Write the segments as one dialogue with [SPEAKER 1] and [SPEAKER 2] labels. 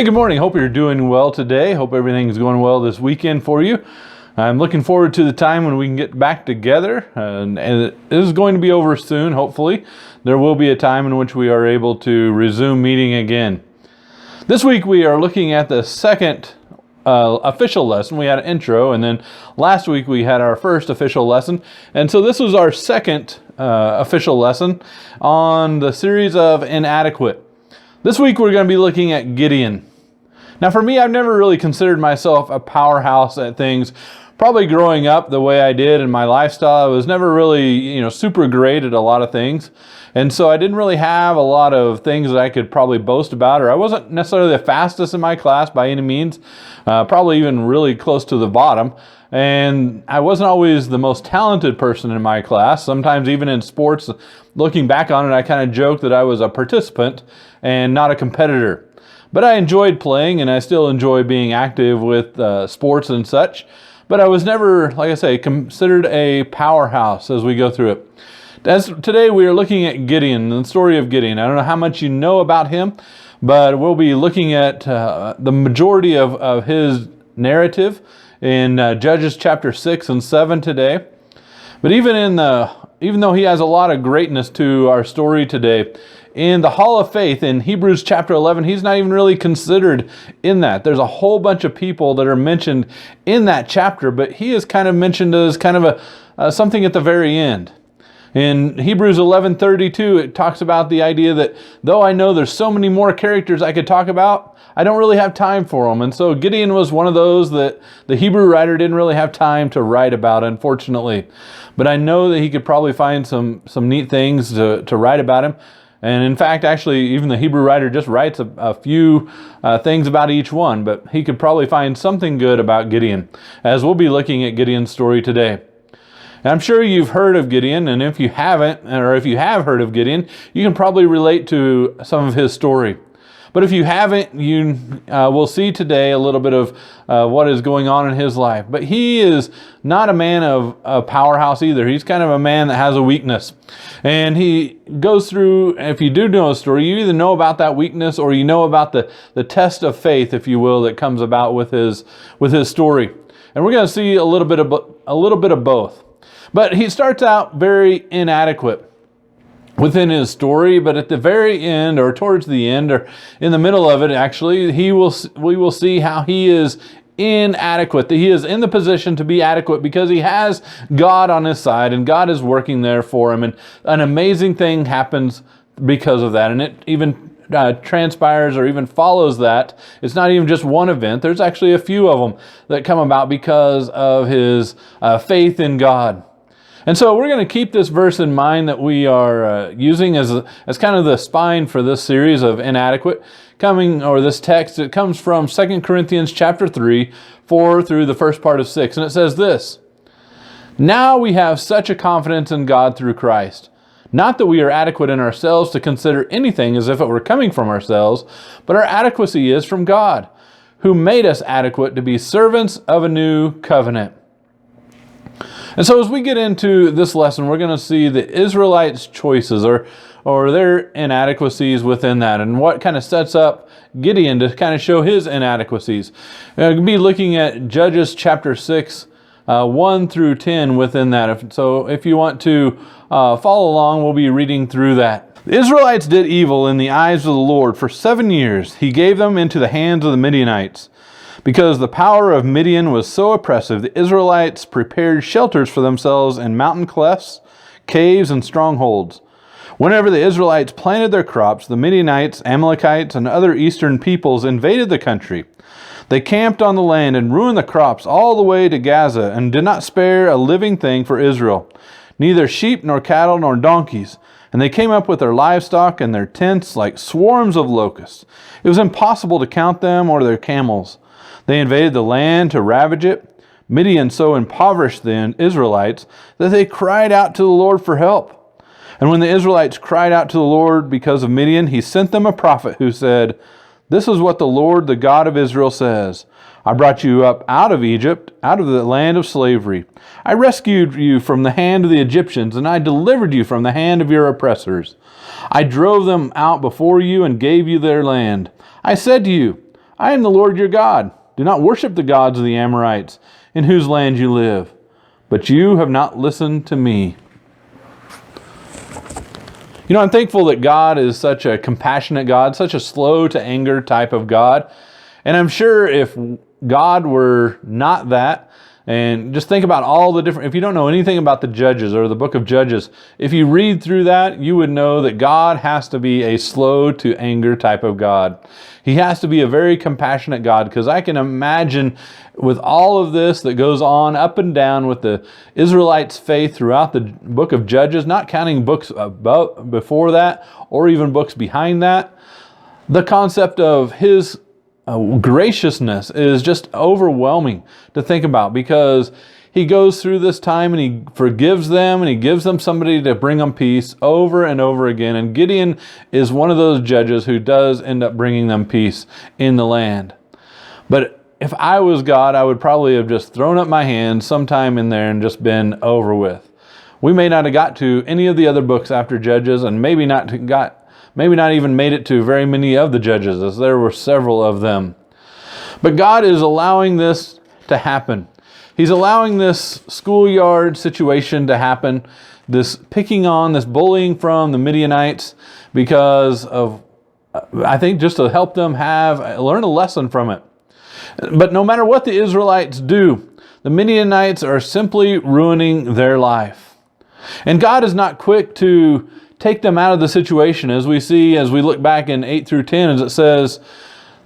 [SPEAKER 1] Hey, good morning. Hope you're doing well today. Hope everything's going well this weekend for you. I'm looking forward to the time when we can get back together, and it is going to be over soon, hopefully. There will be a time in which we are able to resume meeting again. This week we are looking at the second official lesson. We had an intro, and then last week we had our first official lesson. And so this was our second official lesson on the series of inadequate. This week we're going to be looking at Gideon. Now for me, I've never really considered myself a powerhouse at things. Probably growing up the way I did in my lifestyle, I was never really, super great at a lot of things. And so I didn't really have a lot of things that I could probably boast about, or I wasn't necessarily the fastest in my class by any means, probably even really close to the bottom. And I wasn't always the most talented person in my class. Sometimes even in sports, looking back on it, I kind of joke that I was a participant and not a competitor. But I enjoyed playing, and I still enjoy being active with sports and such. But I was never, like I say, considered a powerhouse as we go through it. As today we are looking at Gideon, the story of Gideon. I don't know how much you know about him, but we'll be looking at the majority of his narrative in Judges chapter 6 and 7 today. But even though he has a lot of greatness to our story today, in the Hall of Faith in Hebrews chapter 11, he's not even really considered in that. There's a whole bunch of people that are mentioned in that chapter, but he is kind of mentioned as kind of something at the very end. In Hebrews 11:32, it talks about the idea that though I know there's so many more characters I could talk about, I don't really have time for them. And so Gideon was one of those that the Hebrew writer didn't really have time to write about, unfortunately. But I know that he could probably find some neat things to write about him. And in fact, actually, even the Hebrew writer just writes a few things about each one, but he could probably find something good about Gideon, as we'll be looking at Gideon's story today. And I'm sure you've heard of Gideon, and if you haven't, or if you have heard of Gideon, you can probably relate to some of his story. But if you haven't, you will see today a little bit of what is going on in his life. But he is not a man of a powerhouse either. He's kind of a man that has a weakness. And he goes through, if you do know a story, you either know about that weakness or you know about the test of faith, if you will, that comes about with his story. And we're going to see a little bit of both. But he starts out very inadequate within his story, but at the very end, or towards the end, or in the middle of it, actually, we will see how he is inadequate, that he is in the position to be adequate because he has God on his side, and God is working there for him, and an amazing thing happens because of that, and it even transpires or even follows that. It's not even just one event. There's actually a few of them that come about because of his faith in God. And so we're going to keep this verse in mind that we are using as kind of the spine for this series of inadequate, this text. It comes from 2 Corinthians chapter 3, 4 through the first part of 6. And it says this: "Now we have such a confidence in God through Christ. Not that we are adequate in ourselves to consider anything as if it were coming from ourselves, but our adequacy is from God, who made us adequate to be servants of a new covenant." And so as we get into this lesson, we're going to see the Israelites' choices or their inadequacies within that, and what kind of sets up Gideon to kind of show his inadequacies. We'll be looking at Judges chapter 6, 1 through 10 within that. So if you want to follow along, we'll be reading through that. "The Israelites did evil in the eyes of the Lord for 7 years. He gave them into the hands of the Midianites. Because the power of Midian was so oppressive, the Israelites prepared shelters for themselves in mountain clefts, caves, and strongholds. Whenever the Israelites planted their crops, the Midianites, Amalekites, and other eastern peoples invaded the country. They camped on the land and ruined the crops all the way to Gaza, and did not spare a living thing for Israel, neither sheep nor cattle nor donkeys. And they came up with their livestock and their tents like swarms of locusts. It was impossible to count them or their camels. They invaded the land to ravage it. Midian so impoverished the Israelites that they cried out to the Lord for help. And when the Israelites cried out to the Lord because of Midian, he sent them a prophet who said, 'This is what the Lord, the God of Israel, says. I brought you up out of Egypt, out of the land of slavery. I rescued you from the hand of the Egyptians, and I delivered you from the hand of your oppressors. I drove them out before you and gave you their land. I said to you, I am the Lord your God. Do not worship the gods of the Amorites, in whose land you live. But you have not listened to me. You know, I'm thankful that God is such a compassionate God, such a slow to anger type of God. And I'm sure if God were not that, and just think about all the different, if you don't know anything about the Judges or the book of Judges, if you read through that, you would know that God has to be a slow to anger type of God. He has to be a very compassionate God, because I can imagine with all of this that goes on up and down with the Israelites' faith throughout the book of Judges, not counting books before that or even books behind that, the concept of His graciousness is just overwhelming to think about, because He goes through this time and He forgives them and He gives them somebody to bring them peace over and over again. And Gideon is one of those judges who does end up bringing them peace in the land. But if I was God, I would probably have just thrown up my hands sometime in there and just been over with. We may not have got to any of the other books after Judges, and maybe not even made it to very many of the Judges, as there were several of them. But God is allowing this to happen. He's allowing this schoolyard situation to happen, this picking on, this bullying from the Midianites, because of, I think, just to help them learn a lesson from it. But no matter what the Israelites do, the Midianites are simply ruining their life. And God is not quick to take them out of the situation, as we see as we look back in 8 through 10, as it says,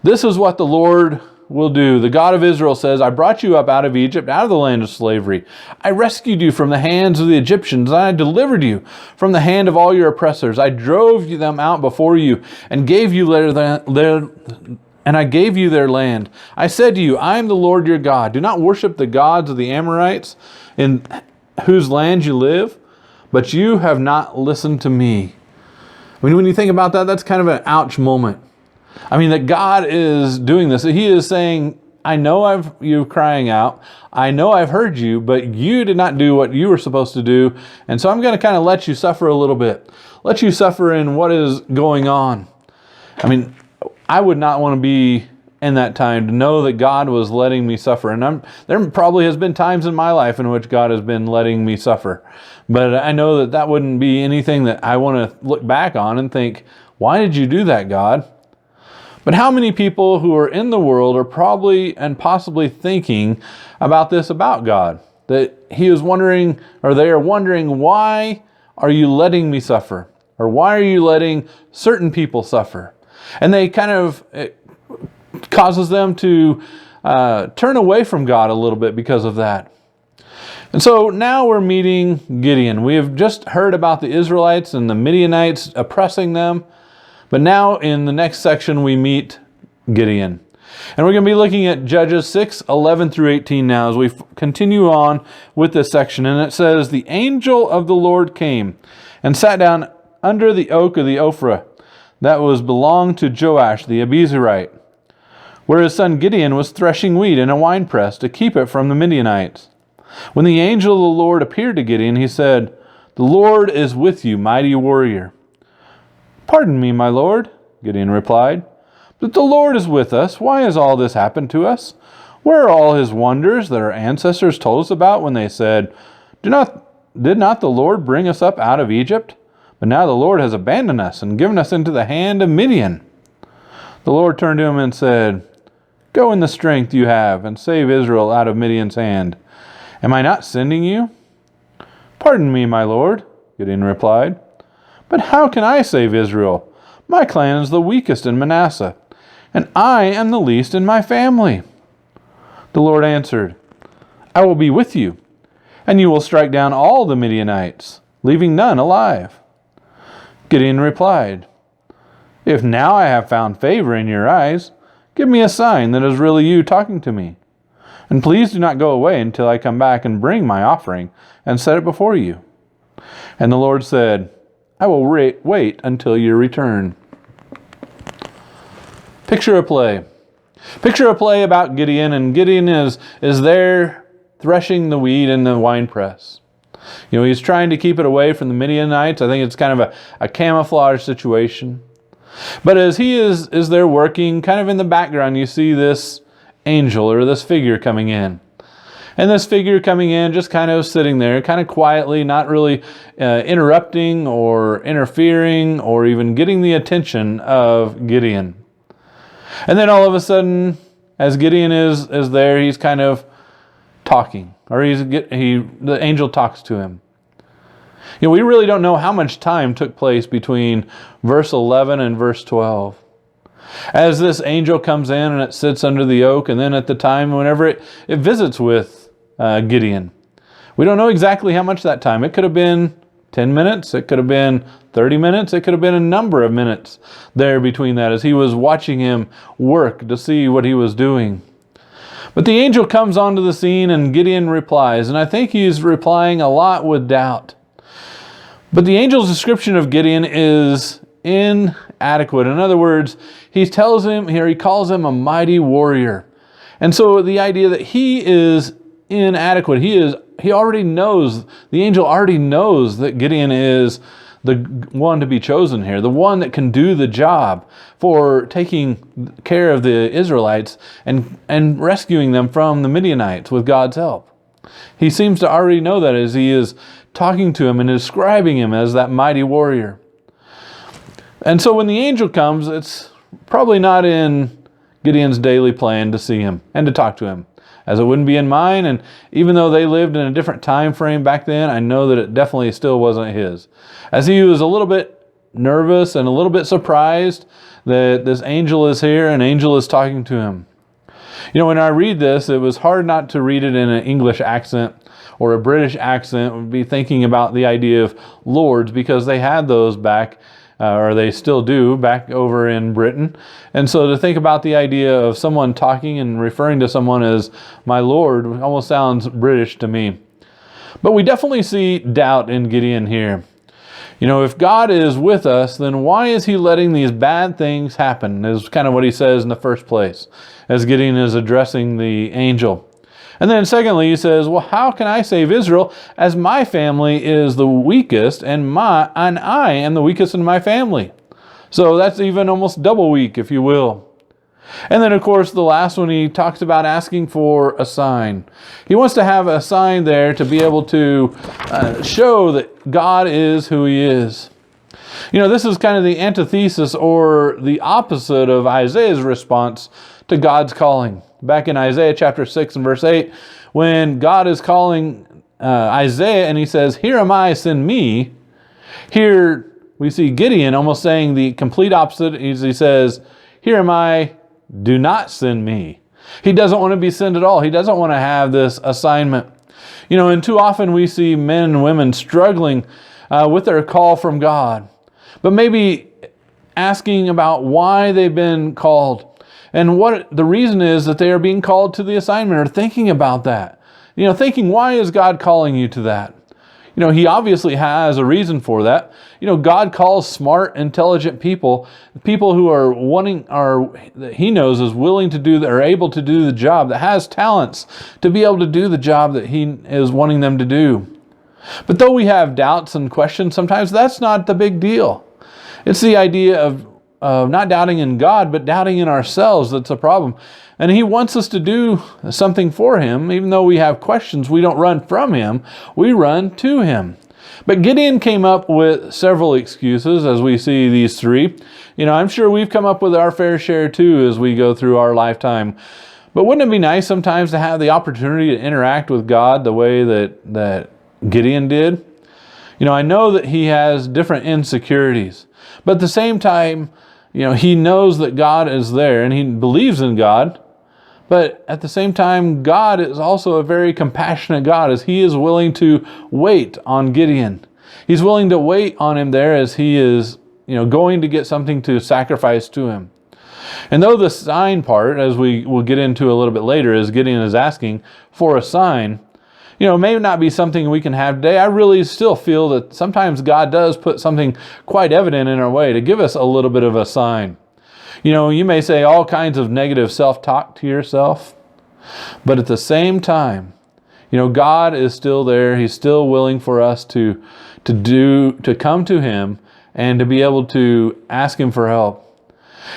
[SPEAKER 1] "This is what the Lord will do. The God of Israel says, I brought you up out of Egypt, out of the land of slavery. I rescued you from the hands of the Egyptians, and I delivered you from the hand of all your oppressors. I drove them out before you and gave you their land. I said to you, I am the Lord your God. Do not worship the gods of the Amorites, in whose land you live. But you have not listened to me." I mean, when you think about that, that's kind of an ouch moment. I mean, that God is doing this. He is saying, I know you're crying out. I know I've heard you, but you did not do what you were supposed to do. And so I'm going to kind of let you suffer a little bit. Let you suffer in what is going on. I mean, I would not want to be in that time to know that God was letting me suffer. And there probably has been times in my life in which God has been letting me suffer. But I know that that wouldn't be anything that I want to look back on and think, why did you do that, God? But how many people who are in the world are probably and possibly thinking about this about God? That He is wondering, or they are wondering, why are you letting me suffer? Or why are you letting certain people suffer? And they kind of, it causes them to turn away from God a little bit because of that. And so now we're meeting Gideon. We have just heard about the Israelites and the Midianites oppressing them. But now in the next section we meet Gideon. And we're going to be looking at Judges 6, 11 through 18 now as we continue on with this section. And it says, "The angel of the Lord came and sat down under the oak of the Ophrah that was belonged to Joash the Abiezrite, where his son Gideon was threshing wheat in a winepress to keep it from the Midianites. When the angel of the Lord appeared to Gideon, he said, 'The Lord is with you, mighty warrior.' 'Pardon me, my Lord,' Gideon replied, 'but the Lord is with us. Why has all this happened to us? Where are all His wonders that our ancestors told us about when they said, did not the Lord bring us up out of Egypt? But now the Lord has abandoned us and given us into the hand of Midian.' The Lord turned to him and said, 'Go in the strength you have and save Israel out of Midian's hand. Am I not sending you?' 'Pardon me, my Lord,' Gideon replied, 'but how can I save Israel? My clan is the weakest in Manasseh, and I am the least in my family.' The Lord answered, 'I will be with you, and you will strike down all the Midianites, leaving none alive.' Gideon replied, 'If now I have found favor in your eyes, give me a sign that is really you talking to me. And please do not go away until I come back and bring my offering and set it before you.' And the Lord said, 'I will wait until your return.'" Picture a play. Picture a play about Gideon, and Gideon is there threshing the wheat in the winepress. You know, he's trying to keep it away from the Midianites. I think it's kind of a camouflage situation. But as he is there working, kind of in the background, you see this angel or this figure coming in. And this figure coming in, just kind of sitting there, kind of quietly, not really interrupting or interfering or even getting the attention of Gideon. And then all of a sudden, as Gideon is there, he's kind of talking, or the angel talks to him. You know, we really don't know how much time took place between verse 11 and verse 12. As this angel comes in and it sits under the oak, and then at the time whenever it visits with Gideon. We don't know exactly how much that time. It could have been 10 minutes. It could have been 30 minutes. It could have been a number of minutes there between that as he was watching him work to see what he was doing. But the angel comes onto the scene and Gideon replies, and I think he's replying a lot with doubt. But the angel's description of Gideon is inadequate. In other words, he calls him a mighty warrior. And so the idea that he is inadequate, he already knows, the angel already knows that Gideon is the one to be chosen here, the one that can do the job for taking care of the Israelites and rescuing them from the Midianites with God's help. He seems to already know that as he is talking to him and describing him as that mighty warrior. And so when the angel comes, it's probably not in Gideon's daily plan to see him and to talk to him, as it wouldn't be in mine. And even though they lived in a different time frame back then, I know that it definitely still wasn't his. As he was a little bit nervous and a little bit surprised that this angel is here, an angel is talking to him. You know, when I read this, it was hard not to read it in an English accent or a British accent. Would be thinking about the idea of lords, because they had those back, or they still do, back over in Britain. And so to think about the idea of someone talking and referring to someone as my lord almost sounds British to me. But we definitely see doubt in Gideon here. You know, if God is with us, then why is he letting these bad things happen? Is kind of what he says in the first place, as Gideon is addressing the angel. And then secondly, he says, well, how can I save Israel as my family is the weakest and I am the weakest in my family? So that's even almost double weak, if you will. And then, of course, the last one, he talks about asking for a sign. He wants to have a sign there to be able to show that God is who he is. You know, this is kind of the antithesis or the opposite of Isaiah's response to God's calling. Back in Isaiah chapter 6 and verse 8, when God is calling Isaiah and he says, "Here am I, send me." Here we see Gideon almost saying the complete opposite. He says, "Here am I, do not send me." He doesn't want to be sent at all. He doesn't want to have this assignment. You know, and too often we see men and women struggling with their call from God, but maybe asking about why they've been called and what the reason is that they are being called to the assignment, or thinking about that. You know, thinking, why is God calling you to that? You know, he obviously has a reason for that. You know, God calls smart, intelligent people who are he knows is willing to do, are able to do the job, that has talents to be able to do the job that he is wanting them to do. But though we have doubts and questions, sometimes that's not the big deal. It's the idea of not doubting in God, but doubting in ourselves that's a problem. And he wants us to do something for him. Even though we have questions, we don't run from him, we run to him. But Gideon came up with several excuses, as we see these three. You know, I'm sure we've come up with our fair share too as we go through our lifetime. But wouldn't it be nice sometimes to have the opportunity to interact with God the way that Gideon did? You know, I know that he has different insecurities, but at the same time, you know, he knows that God is there and he believes in God. But at the same time, God is also a very compassionate God, as he is willing to wait on Gideon. He's willing to wait on him there as he is, you know, going to get something to sacrifice to him. And though the sign part, as we will get into a little bit later, as Gideon is asking for a sign, you know, may not be something we can have today. I really still feel that sometimes God does put something quite evident in our way to give us a little bit of a sign. You know, you may say all kinds of negative self-talk to yourself, but at the same time, you know, God is still there. He's still willing for us to come to him and to be able to ask Him for help.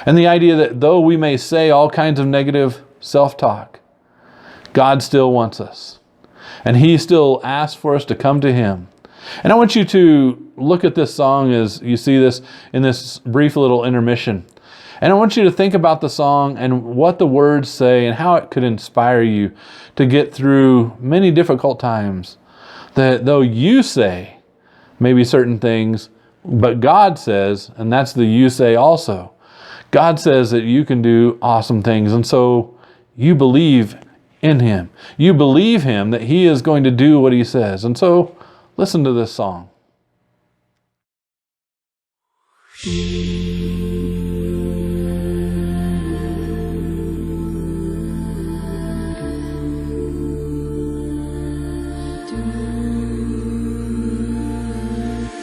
[SPEAKER 1] And the idea that though we may say all kinds of negative self-talk, God still wants us. And He still asks for us to come to Him. And I want you to look at this song as you see this in this brief little intermission. And I want you to think about the song and what the words say and how it could inspire you to get through many difficult times. That though you say maybe certain things, but God says, and that's the you say also, God says that you can do awesome things. And so you believe in Him. You believe Him that He is going to do what He says. And so listen to this song.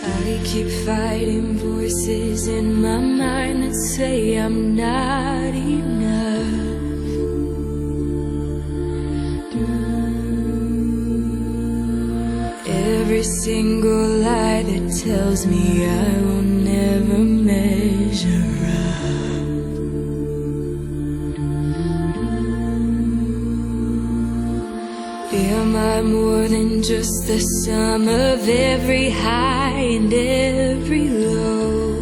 [SPEAKER 2] I keep fighting voices in my mind that say I'm not enough. Every single lie that tells me I will never measure up. Am I more than just the sum of every high and every low?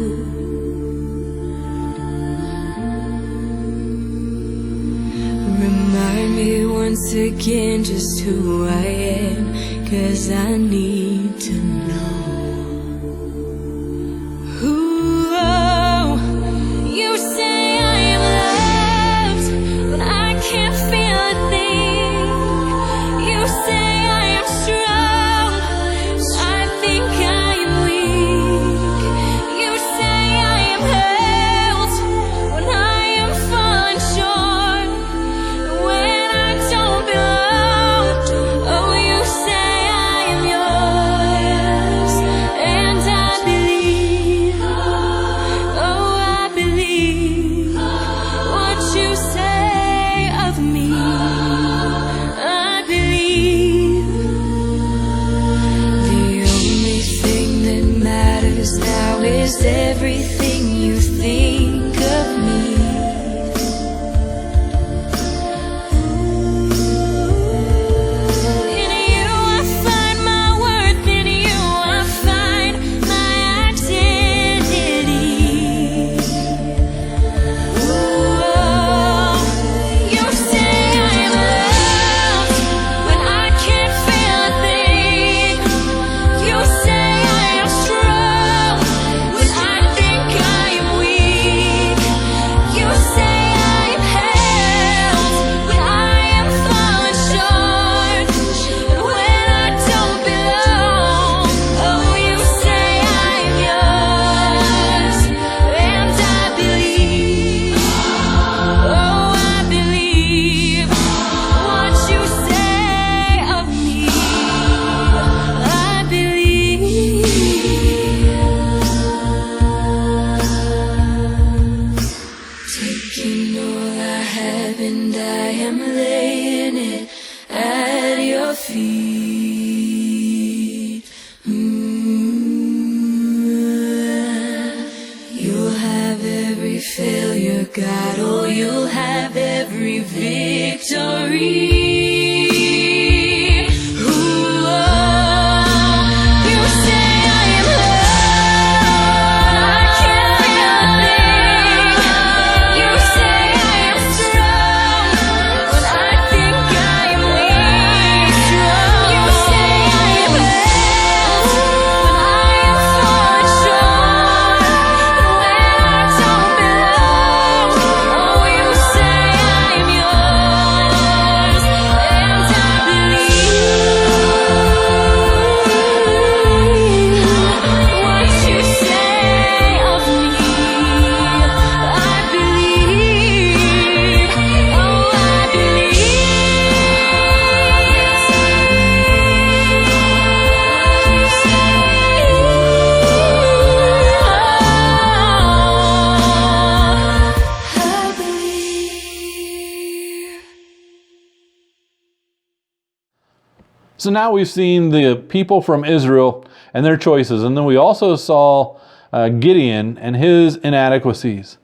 [SPEAKER 2] Remind me once again just who I am, 'cause I need to know. Ooh, you say I am loved, but I can't feel a thing. You say I am strong, I think I am weak. You say I am held when I am falling short, when I don't belong. Oh, you say I am yours, and I believe. Oh, I believe what you say of me. I believe. The only thing that matters now is everything you think of me. In you I find my worth, in you I find my identity. Ooh, you say I am loved when I can't feel a thing. You say I am strong when I think I am weak. You say I am held when I am falling short, and when I don't belong. Oh, you say I am yours, and I believe. Oh, I believe what you say of me. I believe. Taking all I have and I am laying it at your feet. You'll have every failure, God. Oh, you'll have every victory. Ooh, you say I am loved, I can't feel a thing. You say I am strong when I think I am weak. You say I am held when I am falling short, and when I don't belong. Oh, you say I am yours, and I believe what you say of me. I believe. Oh, I believe.
[SPEAKER 1] So now we've seen the people from Israel and their choices. And then we also saw Gideon and his inadequacies.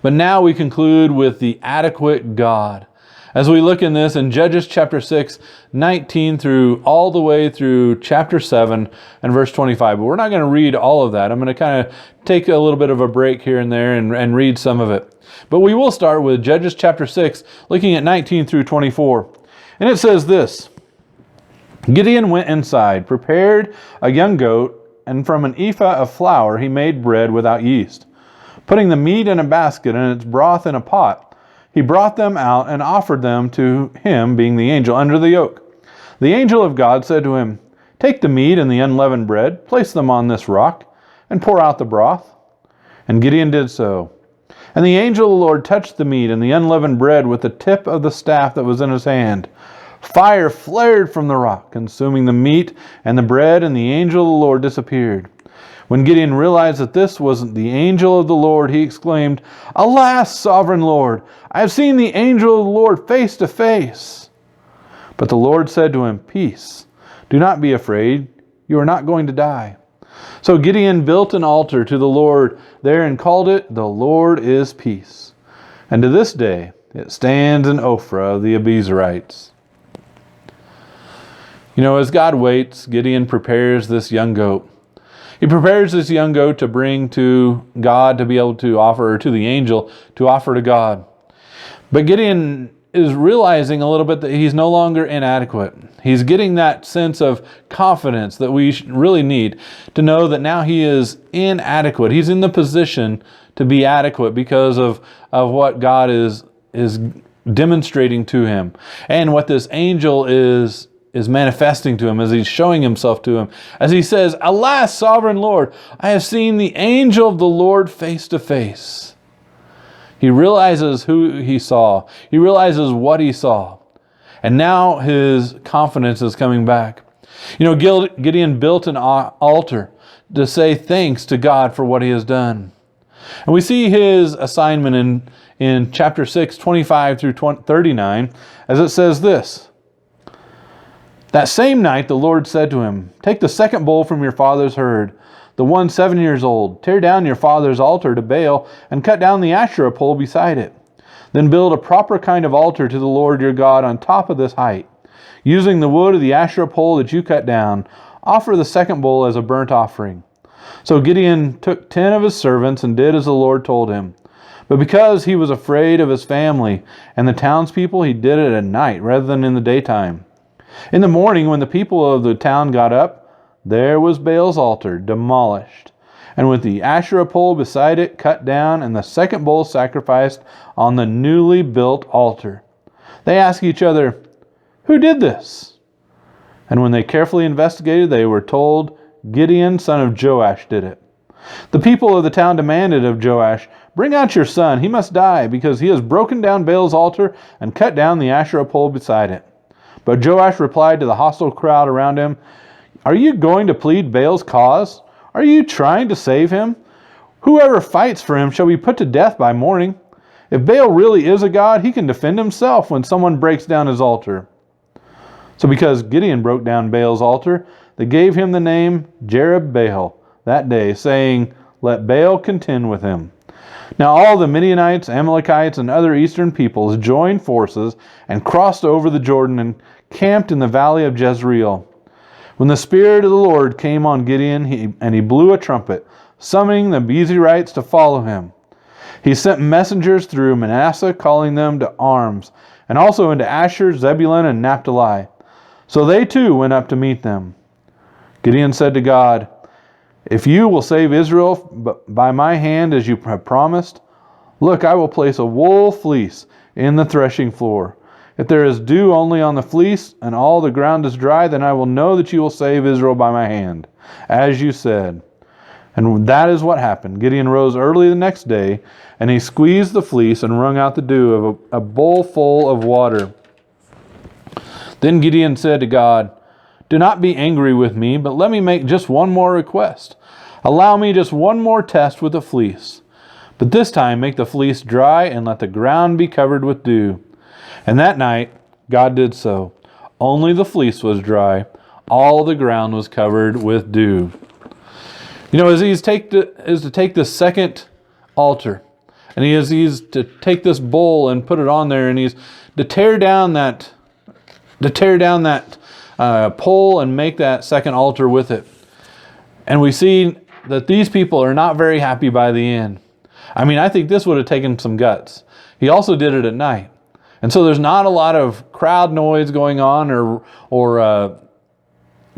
[SPEAKER 1] But now we conclude with the adequate God. As we look in this in Judges chapter 6, 19 through all the way through chapter 7 and verse 25. But we're not going to read all of that. I'm going to kind of take a little bit of a break here and there and read some of it. But we will start with Judges chapter 6, looking at 19 through 24. And it says this: Gideon went inside, prepared a young goat, and from an ephah of flour he made bread without yeast. Putting the meat in a basket and its broth in a pot, he brought them out and offered them to him, being the angel, under the yoke. The angel of God said to him, "Take the meat and the unleavened bread, place them on this rock, and pour out the broth." And Gideon did so. And the angel of the Lord touched the meat and the unleavened bread with the tip of the staff that was in his hand. Fire flared from the rock, consuming the meat and the bread, and the angel of the Lord disappeared. When Gideon realized that this wasn't the angel of the Lord, he exclaimed, "Alas, sovereign Lord, I have seen the angel of the Lord face to face." But the Lord said to him, "Peace, do not be afraid, you are not going to die." So Gideon built an altar to the Lord there and called it, "The Lord is Peace." And to this day it stands in Ophrah of the Abiezrites. As God waits, Gideon prepares this young goat. He prepares this young goat to bring to God to be able to offer, or to the angel to offer to God. But Gideon is realizing a little bit that he's no longer inadequate. He's getting that sense of confidence that we really need to know that now he is inadequate. He's in the position to be adequate because of what God is demonstrating to him, and what this angel is manifesting to him as he's showing himself to him. As he says, "Alas, sovereign Lord, I have seen the angel of the Lord face to face." He realizes who he saw. He realizes what he saw. And now his confidence is coming back. Gideon built an altar to say thanks to God for what he has done. And we see his assignment in chapter 6, 25 through 39, as it says this: That same night the Lord said to him, "Take the second bull from your father's herd, the one 7 years old. Tear down your father's altar to Baal and cut down the Asherah pole beside it. Then build a proper kind of altar to the Lord your God on top of this height. Using the wood of the Asherah pole that you cut down, offer the second bull as a burnt offering." So Gideon took 10 of his servants and did as the Lord told him. But because he was afraid of his family and the townspeople, he did it at night rather than in the daytime. In the morning, when the people of the town got up, there was Baal's altar demolished, and with the Asherah pole beside it cut down, and the second bull sacrificed on the newly built altar. They asked each other, "Who did this?" And when they carefully investigated, they were told, "Gideon, son of Joash, did it." The people of the town demanded of Joash, "Bring out your son, he must die, because he has broken down Baal's altar and cut down the Asherah pole beside it." But Joash replied to the hostile crowd around him, "Are you going to plead Baal's cause? Are you trying to save him? Whoever fights for him shall be put to death by morning. If Baal really is a god, he can defend himself when someone breaks down his altar." So because Gideon broke down Baal's altar, they gave him the name Jerubbaal that day, saying, "Let Baal contend with him." Now all the Midianites, Amalekites, and other eastern peoples joined forces and crossed over the Jordan and camped in the valley of Jezreel. When the Spirit of the Lord came on Gideon, he blew a trumpet, summoning the Abiezrites to follow him. He sent messengers through Manasseh, calling them to arms, and also into Asher, Zebulun, and Naphtali. So they too went up to meet them. Gideon said to God, "If you will save Israel by my hand as you have promised, look, I will place a wool fleece in the threshing floor. If there is dew only on the fleece and all the ground is dry, then I will know that you will save Israel by my hand, as you said." And that is what happened. Gideon rose early the next day, and he squeezed the fleece and wrung out the dew of a bowl full of water. Then Gideon said to God, "Do not be angry with me, but let me make just one more request. Allow me just one more test with the fleece. But this time make the fleece dry and let the ground be covered with dew." And that night God did so. Only the fleece was dry. All the ground was covered with dew. As he's to take the second altar, and he's to take this bowl and put it on there, and he's to tear down that pole and make that second altar with it. And we see that these people are not very happy by the end. I think this would have taken some guts. He also did it at night. And so there's not a lot of crowd noise going on or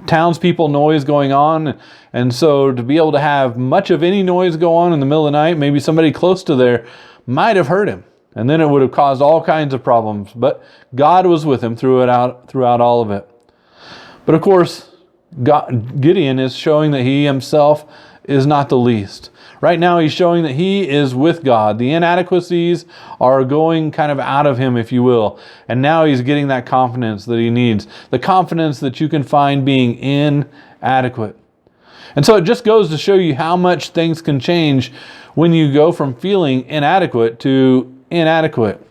[SPEAKER 1] townspeople noise going on. And so to be able to have much of any noise go on in the middle of the night, maybe somebody close to there might have heard him. And then it would have caused all kinds of problems. But God was with him throughout all of it. But of course, Gideon is showing that he himself is not the least. Right now he's showing that he is with God. The inadequacies are going kind of out of him, if you will. And now he's getting that confidence that he needs. The confidence that you can find being inadequate. And so it just goes to show you how much things can change when you go from feeling inadequate to inadequate.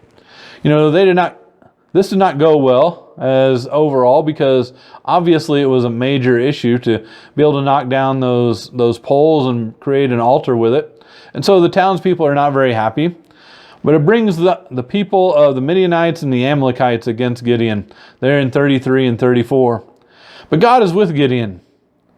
[SPEAKER 1] This did not go well as overall, because obviously it was a major issue to be able to knock down those poles and create an altar with it. And so the townspeople are not very happy. But it brings the people of the Midianites and the Amalekites against Gideon. They're in 33 and 34. But God is with Gideon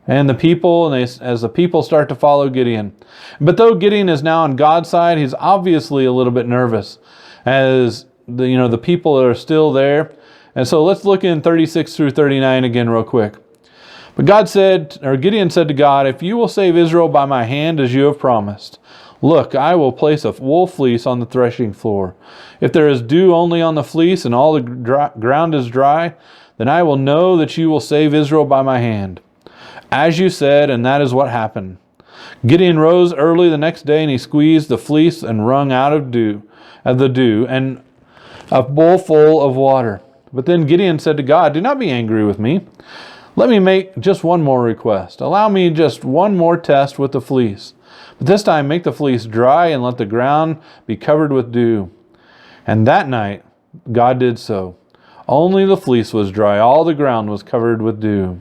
[SPEAKER 1] and the people, and as the people start to follow Gideon. But though Gideon is now on God's side, he's obviously a little bit nervous as the people are still there. And so let's look in 36 through 39 again real quick. But Gideon said to God, "If you will save Israel by my hand as you have promised, look, I will place a wool fleece on the threshing floor. If there is dew only on the fleece and all the ground is dry, then I will know that you will save Israel by my hand. As you said, and that is what happened." Gideon rose early the next day, and he squeezed the fleece and wrung out of the dew and a bowl full of water. But then Gideon said to God, "Do not be angry with me. Let me make just one more request. Allow me just one more test with the fleece. But this time make the fleece dry and let the ground be covered with dew." And that night God did so. Only the fleece was dry. All the ground was covered with dew.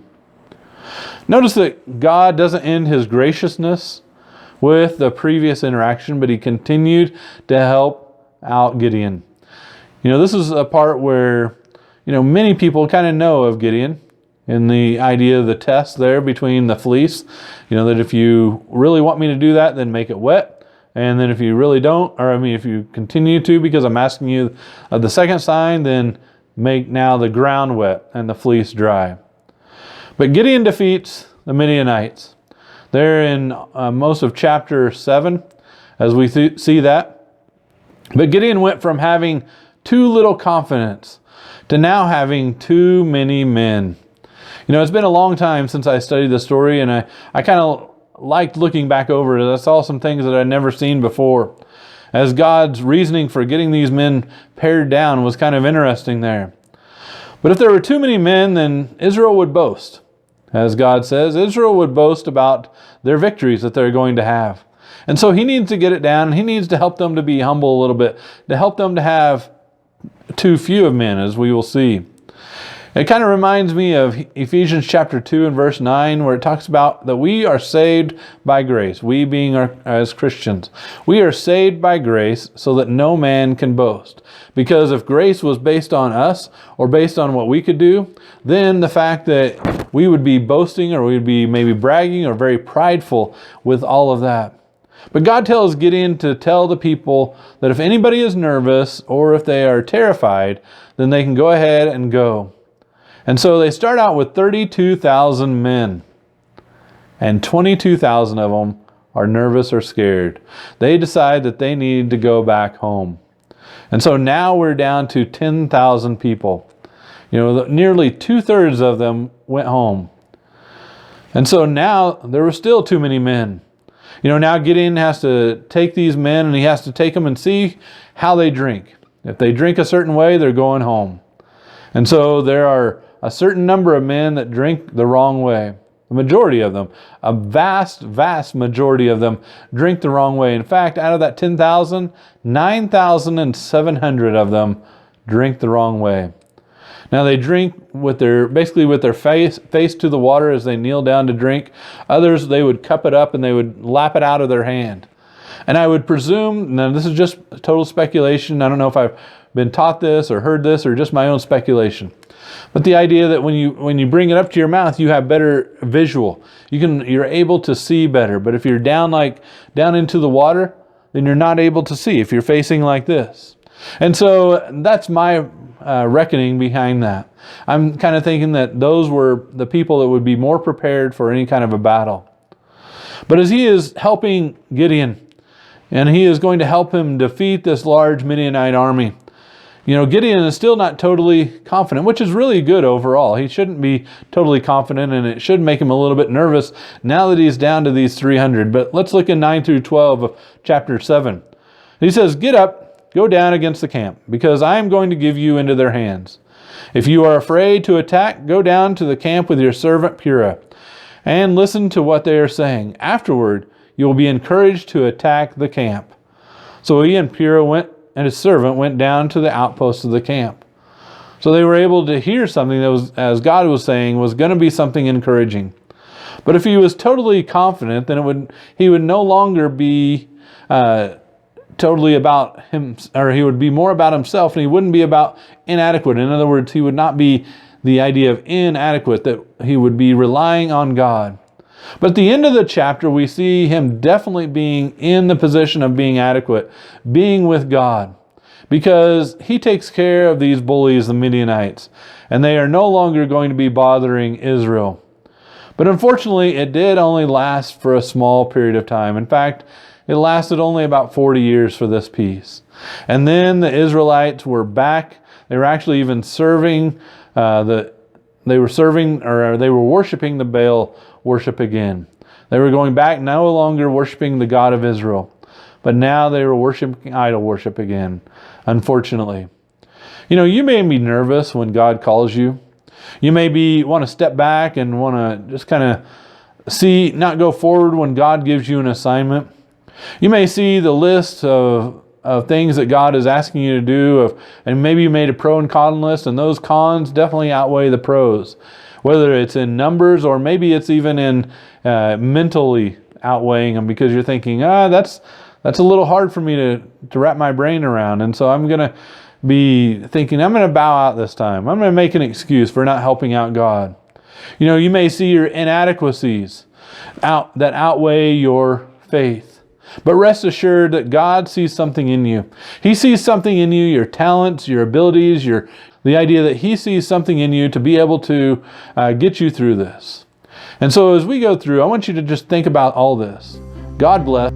[SPEAKER 1] Notice that God doesn't end his graciousness with the previous interaction, but he continued to help out Gideon. This is a part where many people kind of know of Gideon in the idea of the test there between the fleece. That if you really want me to do that, then make it wet. And then if you really don't, if you continue to, because I'm asking you the second sign, then make now the ground wet and the fleece dry. But Gideon defeats the Midianites. They're in most of chapter 7, as we see that. But Gideon went from having too little confidence to now having too many men. It's been a long time since I studied the story, and I kind of liked looking back over it. I saw some things that I'd never seen before. As God's reasoning for getting these men pared down was kind of interesting there. But if there were too many men, then Israel would boast. As God says, Israel would boast about their victories that they're going to have. And so he needs to get it down. He needs to help them to be humble a little bit, to help them to have too few of men, as we will see. It kind of reminds me of Ephesians chapter 2 and verse 9, where it talks about that we are saved by grace. We being as Christians. We are saved by grace so that no man can boast. Because if grace was based on us or based on what we could do, then the fact that we would be boasting or we'd be maybe bragging or very prideful with all of that. But God tells Gideon to tell the people that if anybody is nervous or if they are terrified, then they can go ahead and go. And so they start out with 32,000 men, and 22,000 of them are nervous or scared. They decide that they need to go back home. And so now we're down to 10,000 people. Nearly 2/3 of them went home. And so now there were still too many men. Now Gideon has to take these men and he has to take them and see how they drink. If they drink a certain way, they're going home. And so there are a certain number of men that drink the wrong way. The majority of them, a vast, vast majority of them drink the wrong way. In fact, out of that 10,000, 9,700 of them drink the wrong way. Now they drink with their face to the water as they kneel down to drink. Others, they would cup it up and they would lap it out of their hand. And I would presume, now this is just total speculation. I don't know if I've been taught this or heard this or just my own speculation. But the idea that when you bring it up to your mouth, you have better visual. You're able to see better. But if you're down into the water, then you're not able to see if you're facing like this. And so that's my reckoning behind that. I'm kind of thinking that those were the people that would be more prepared for any kind of a battle. But as he is helping Gideon, and he is going to help him defeat this large Midianite army, Gideon is still not totally confident, which is really good overall. He shouldn't be totally confident, and it should make him a little bit nervous now that he's down to these 300. But let's look at 9 through 12 of chapter 7. He says, "Get up, go down against the camp, because I am going to give you into their hands. If you are afraid to attack, go down to the camp with your servant Purah, and listen to what they are saying. Afterward, you will be encouraged to attack the camp." So he and Purah and his servant went down to the outposts of the camp. So they were able to hear something that was, as God was saying, was going to be something encouraging. But if he was totally confident, then he would no longer be totally about him, or he would be more about himself, and he wouldn't be about inadequate. In other words, he would not be the idea of inadequate, that he would be relying on God. But at the end of the chapter, we see him definitely being in the position of being adequate, being with God, because he takes care of these bullies, the Midianites, and they are no longer going to be bothering Israel. But unfortunately, it did only last for a small period of time. In fact, it lasted only about 40 years for this peace. And then the Israelites were back. They were actually even serving they were worshiping the Baal worship again. They were going back, no longer worshiping the God of Israel, but now they were worshiping idol worship again, unfortunately. You may be nervous when God calls you. You may want to step back and want to just kind of not go forward when God gives you an assignment. You may see the list of things that God is asking you to do, and maybe you made a pro and con list, and those cons definitely outweigh the pros, whether it's in numbers or maybe it's even in mentally outweighing them, because you're thinking, that's a little hard for me to wrap my brain around, and so I'm going to be thinking, I'm going to bow out this time. I'm going to make an excuse for not helping out God. You may see your inadequacies that outweigh your faith. But rest assured that God sees something in you. He sees something in you, your talents, your abilities, the idea that He sees something in you to be able to get you through this. And so as we go through, I want you to just think about all this. God bless.